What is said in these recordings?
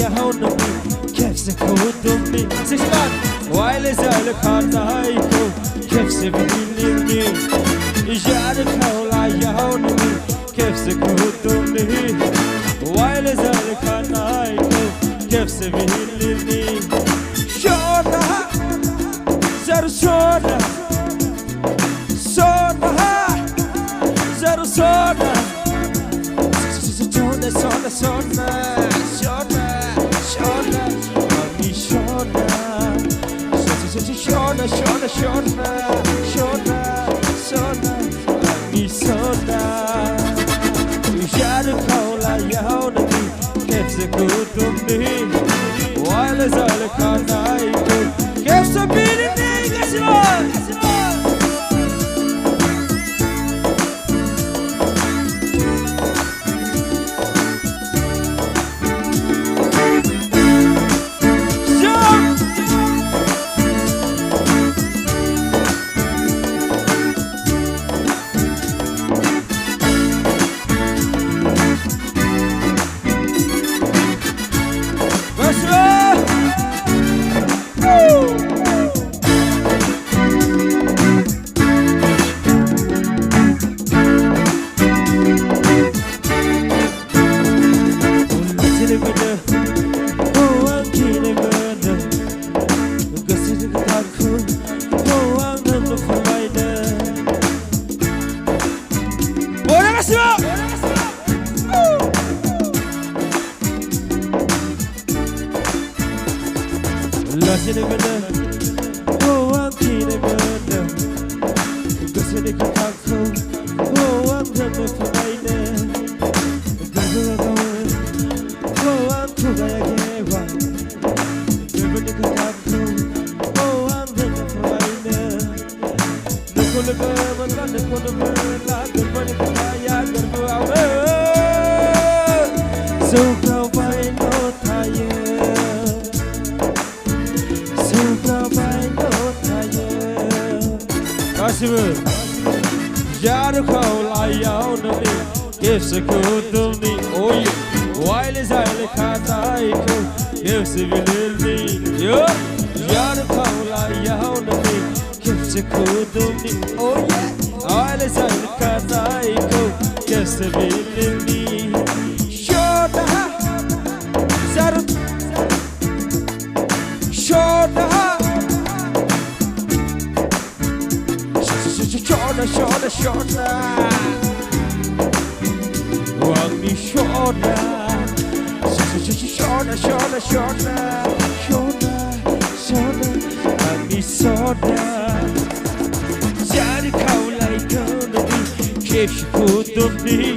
يهونني كيف سكوتني سيشمان وايل زالك هنايكو كيف سبيلني إجارك هولا يهونني كيف سكوتني وايل زالك هنايكو كيف سبيلني شونا زر شونا شونا زر شونا شونا شونا شونا شونا مامي شونا شونا شونا شونا شونا شونا مامي شونا يشارك حولا يهونني كيف سكوتني ولا زالك عنايكو كيف سبيلني قسمان يارك هولا يهونني كيف سكوتني أوي وايل زالك هنايكو كيف سبيلني يارك هولا يهونني كيف سكوتني أوي وايل زالك هنايكو كيف سبيلني شونا زر شونا شونا شونا وامي شونا شونا شونا شونا شونا شونا وامي شونا جارك هولا يهونني كيف سكوتني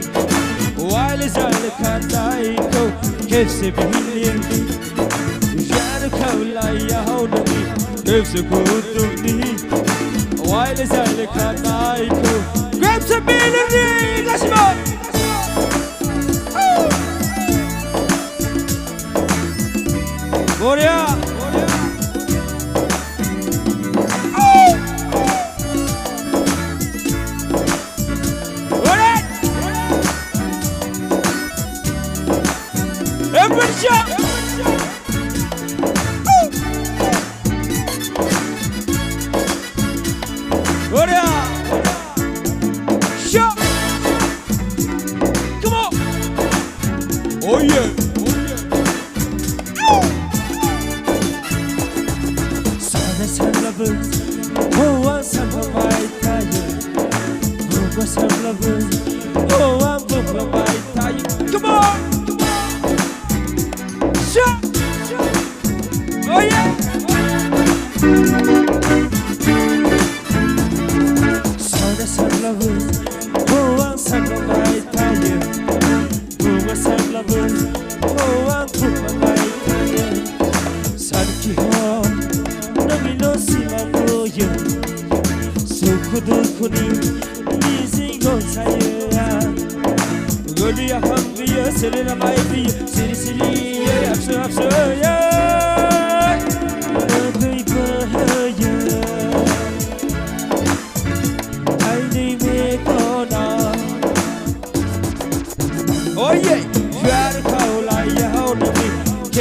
وايل زالك عنايكو كيف سبيلني جارك هولا يهونني كيف سكوتني وايل زالك عنايكو كيف سبيلني قسمان بوريا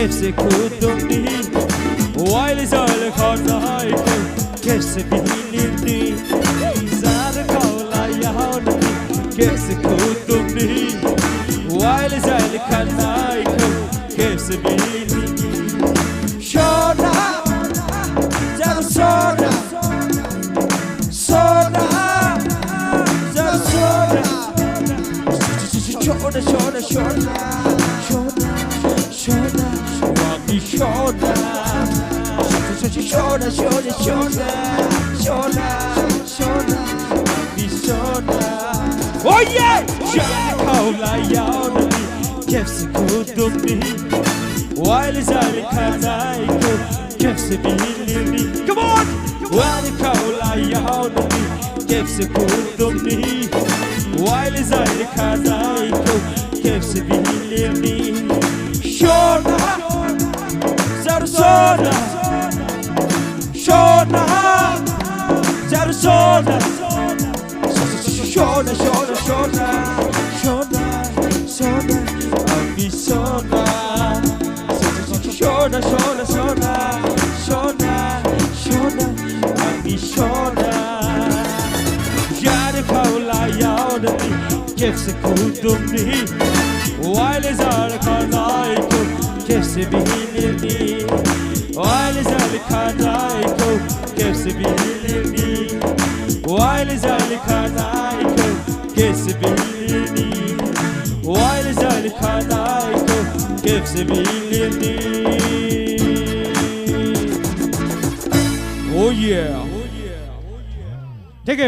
كيف سكوتني وايل زال خانايكو كيف سبيني زار كولا يهوني كيف سكوتني وايل زال خانايكو كيف سبيني شونا زار شونا شونا زار شونا شونا شونا شونا شونا وامي شونا شونا شونا شونا شونا شونا وامي شونا Oh yeah! شانا كولا ياوني كيف سكوتني وايل زالي كنايكو كيف سبيني Come on! وانا كولا ياوني كيف سكوتني وايل زالي كنايكو كيف سبيني شونا زار شونا شونا زار شونا شونا شونا شونا شونا شونا أمي شونا شونا شونا شونا شونا شونا أمي شونا جاري كولا ياوني كيف سكوتني وايل زال كنايكو كيف سبيني وايل زال كنايكو كيف سبيني وايل زال كنايكو كيف سبيني وايل زال كنايكو كيف سبيني Oh yeah